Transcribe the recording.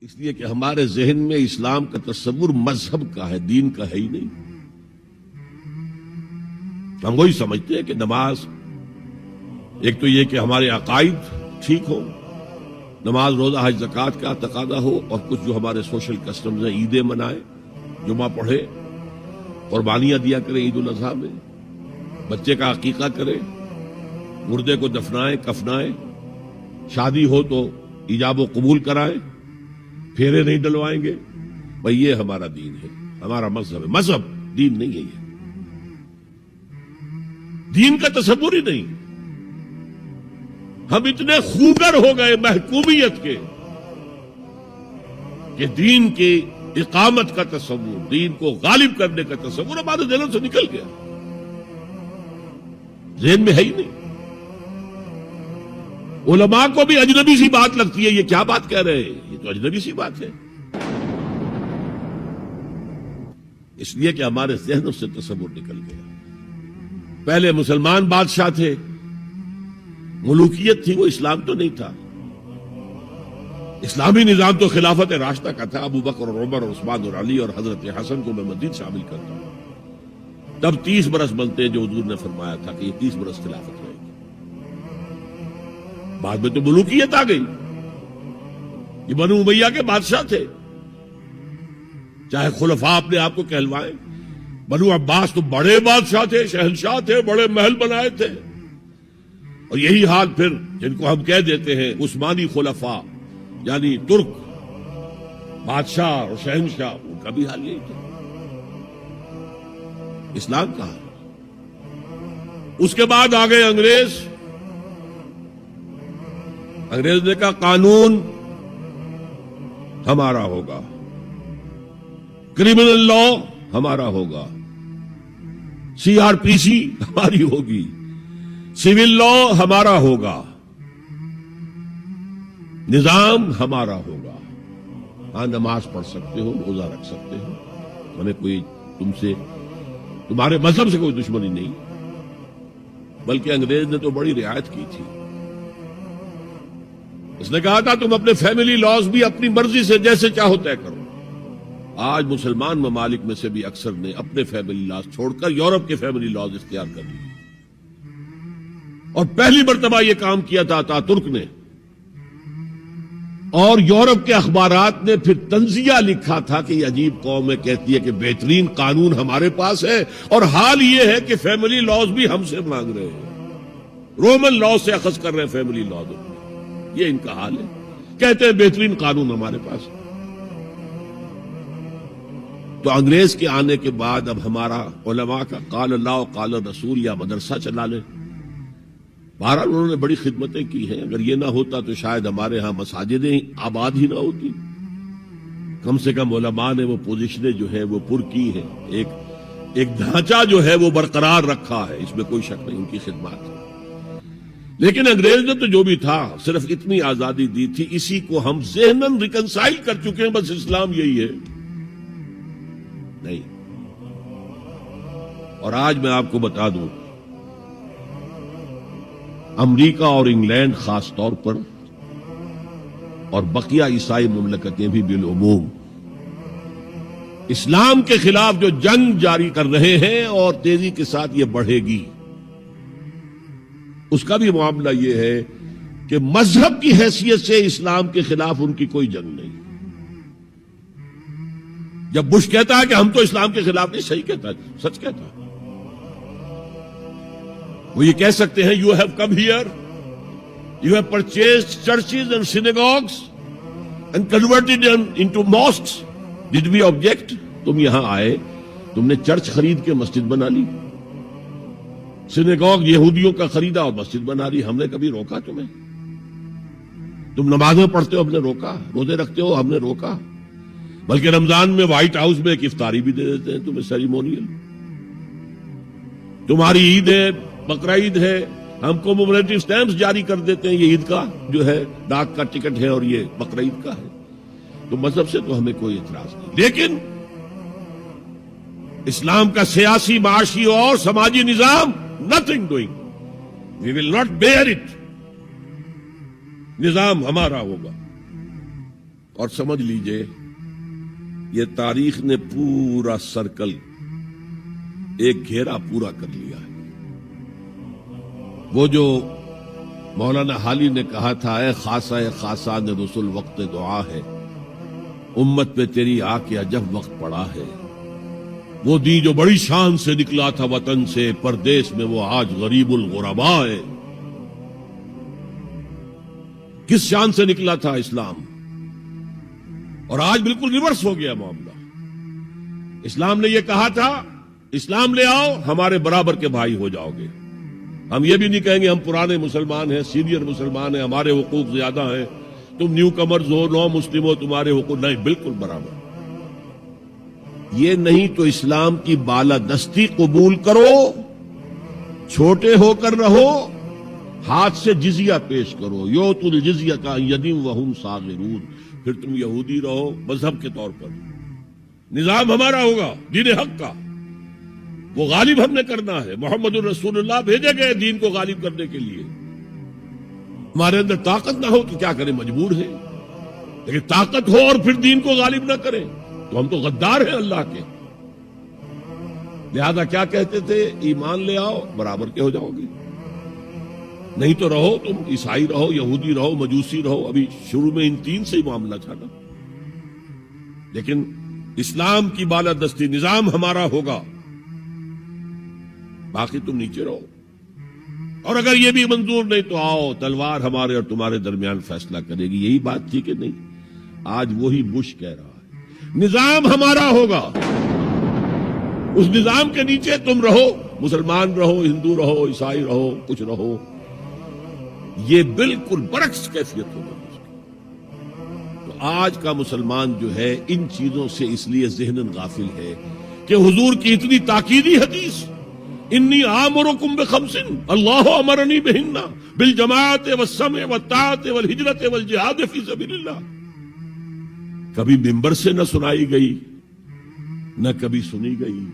اس لیے کہ ہمارے ذہن میں اسلام کا تصور مذہب کا ہے، دین کا ہے ہی نہیں۔ ہم وہی سمجھتے ہیں کہ نماز ایک تو یہ کہ ہمارے عقائد ٹھیک ہو، نماز روزہ حج زکوٰۃ کا تقاضا ہو، اور کچھ جو ہمارے سوشل کسٹمز ہیں، عیدیں منائے، جمعہ پڑھے، قربانیاں دیا کرے عید الاضحیٰ میں، بچے کا عقیقہ کرے، مردے کو دفنائے کفنائے، شادی ہو تو ایجاب و قبول کرائے، پھیرے نہیں ڈلوائیں گے۔ بھئی یہ ہمارا دین ہے، ہمارا مذہب ہے۔ مذہب دین نہیں ہے، یہ دین کا تصور ہی نہیں۔ ہم اتنے خوگر ہو گئے محکومیت کے کہ دین کی اقامت کا تصور، دین کو غالب کرنے کا تصور ہمارے ذہن سے نکل گیا، ذہن میں ہے ہی نہیں۔ علماء کو بھی اجنبی سی بات لگتی ہے، یہ کیا بات کہہ رہے ہیں، یہ تو اجنبی سی بات ہے، اس لیے کہ ہمارے ذہنوں سے تصور نکل گیا۔ پہلے مسلمان بادشاہ تھے، ملوکیت تھی، وہ اسلام تو نہیں تھا۔ اسلامی نظام تو خلافت راشدہ کا تھا، ابو بکر اور عمر اور عثمان اور علی اور حضرت حسن کو میں مزید شامل کرتا ہوں۔ تب 30 برس بنتے ہیں جو حضور نے فرمایا تھا کہ یہ 30 برس خلافت رہے گی۔ بعد میں تو ملوکیت آ گئی، یہ بنو امیہ کے بادشاہ تھے، چاہے خلفاء اپنے آپ کو کہلوائیں۔ بنو عباس تو بڑے بادشاہ تھے، شہنشاہ تھے، بڑے محل بنائے تھے، اور یہی حال پھر جن کو ہم کہہ دیتے ہیں عثمانی خلفاء، یعنی ترک بادشاہ اور شہنشاہ، ان کا بھی حال یہی تھا۔ اسلام کا حال۔ اس کے بعد آ گئے انگریز نے کہا قانون ہمارا ہوگا، کرمنل لا ہمارا ہوگا، CRPC ہماری ہوگی، سول لا ہمارا ہوگا، نظام ہمارا ہوگا۔ ہاں نماز پڑھ سکتے ہو، روزہ رکھ سکتے ہو، ہمیں کوئی تمہارے مذہب سے کوئی دشمنی نہیں، بلکہ انگریز نے تو بڑی رعایت کی تھی۔ اس نے کہا تھا تم اپنے فیملی لاز بھی اپنی مرضی سے جیسے چاہو طے کرو۔ آج مسلمان ممالک میں سے بھی اکثر نے اپنے فیملی لاز چھوڑ کر یورپ کے فیملی لاز اختیار کر لیے، اور پہلی مرتبہ یہ کام کیا تھا ترک نے، اور یورپ کے اخبارات نے پھر تنزیہ لکھا تھا کہ یہ عجیب قوم ہے، کہتی ہے کہ بہترین قانون ہمارے پاس ہے، اور حال یہ ہے کہ فیملی لاز بھی ہم سے مانگ رہے ہیں، رومن لاز سے اخذ کر رہے ہیں فیملی لاز، یہ ان کا حال ہے، کہتے ہیں بہترین قانون ہمارے پاس۔ تو انگریز کے آنے کے بعد اب ہمارا علماء کا قال اللہ و قال رسول یا مدرسہ چلا لے۔ بہرحال انہوں نے بڑی خدمتیں کی ہیں، اگر یہ نہ ہوتا تو شاید ہمارے ہاں مساجدیں آباد ہی نہ ہوتی۔ کم سے کم علماء نے وہ پوزیشنیں جو ہے وہ پر کی ہیں، ایک ڈھانچہ جو ہے وہ برقرار رکھا ہے، اس میں کوئی شک نہیں، ان کی خدمات ہے۔ لیکن انگریز نے تو جو بھی تھا صرف اتنی آزادی دی تھی، اسی کو ہم ذہناً ریکنسائل کر چکے ہیں، بس اسلام یہی ہے نہیں۔ اور آج میں آپ کو بتا دوں، امریکہ اور انگلینڈ خاص طور پر، اور بقیہ عیسائی مملکتیں بھی بالعموم، اسلام کے خلاف جو جنگ جاری کر رہے ہیں، اور تیزی کے ساتھ یہ بڑھے گی، اس کا بھی معاملہ یہ ہے کہ مذہب کی حیثیت سے اسلام کے خلاف ان کی کوئی جنگ نہیں۔ جب بش کہتا ہے کہ ہم تو اسلام کے خلاف نہیں، صحیح کہتا ہے، سچ کہتا ہے، وہ یہ کہہ سکتے ہیں you have come here, you have purchased churches and synagogues and converted into mosques, did we object? تم یہاں آئے، تم نے چرچ خرید کے مسجد بنا لی، سینیگوگ یہودیوں کا خریدا اور مسجد بنا لی، ہم نے کبھی روکا تمہیں؟ تم نمازیں پڑھتے ہو، ہم نے روکا؟ روزے رکھتے ہو، ہم نے روکا؟ بلکہ رمضان میں وائٹ ہاؤس میں ایک افطاری بھی دے دیتے ہیں تمہیں، سیریمونیل۔ تمہاری عید ہے، بقرعید ہے، ہم کو کومیموریٹو سٹیمپس جاری کر دیتے ہیں، یہ عید کا جو ہے ڈاک کا ٹکٹ ہے اور یہ بقرعید کا ہے۔ تو مذہب سے تو ہمیں کوئی اعتراض نہیں، لیکن اسلام کا سیاسی، معاشی اور سماجی نظام nothing doing, we will not bear it، نظام ہمارا ہوگا۔ اور سمجھ لیجئے یہ تاریخ نے پورا سرکل ایک گھیرا پورا کر لیا ہے. وہ جو مولانا حالی نے کہا تھا، اے خاصان رسول وقت دعا ہے، امت پہ تیری آ کے عجب وقت پڑا ہے. وہ دین جو بڑی شان سے نکلا تھا وطن سے پردیس میں، وہ آج غریب الغرباء ہے. کس شان سے نکلا تھا اسلام، اور آج بالکل ریورس ہو گیا معاملہ. اسلام نے یہ کہا تھا اسلام لے آؤ ہمارے برابر کے بھائی ہو جاؤ گے. ہم یہ بھی نہیں کہیں گے ہم پرانے مسلمان ہیں، سینئر مسلمان ہیں، ہمارے حقوق زیادہ ہیں، تم نیو کمرز ہو، نو مسلم ہو، تمہارے حقوق نہیں، بالکل برابر. یہ نہیں تو اسلام کی بالادستی قبول کرو، چھوٹے ہو کر رہو، ہاتھ سے جزیہ پیش کرو. یوت الجزیۃ عن ید وہم صاغرون. پھر تم یہودی رہو مذہب کے طور پر، نظام ہمارا ہوگا دین حق کا، وہ غالب ہم نے کرنا ہے. محمد الرسول اللہ بھیجے گئے دین کو غالب کرنے کے لیے. ہمارے اندر طاقت نہ ہو تو کیا کریں، مجبور ہیں. لیکن طاقت ہو اور پھر دین کو غالب نہ کریں تو ہم تو غدار ہیں اللہ کے. لہذا کیا کہتے تھے، ایمان لے آؤ برابر کے ہو جاؤ گے، نہیں تو رہو تم عیسائی رہو، یہودی رہو، مجوسی رہو. ابھی شروع میں ان تین سے ہی معاملہ تھا نا. لیکن اسلام کی بالادستی، نظام ہمارا ہوگا، باقی تم نیچے رہو. اور اگر یہ بھی منظور نہیں تو آؤ تلوار ہمارے اور تمہارے درمیان فیصلہ کرے گی. یہی بات تھی کہ نہیں؟ آج وہی بش کہہ رہا ہے نظام ہمارا ہوگا، اس نظام کے نیچے تم رہو، مسلمان رہو، ہندو رہو، عیسائی رہو، کچھ رہو. یہ بالکل برعکس کیفیت ہوگی. تو آج کا مسلمان جو ہے ان چیزوں سے اس لیے ذہناً غافل ہے کہ حضور کی اتنی تاکیدی حدیث، انی آمرکم بخمس اللہ امرنی بہن بالجماعت والسمع والطاعت والہجرت والجہاد فی سبیل اللہ، کبھی ممبر سے نہ سنائی گئی، نہ کبھی سنی گئی.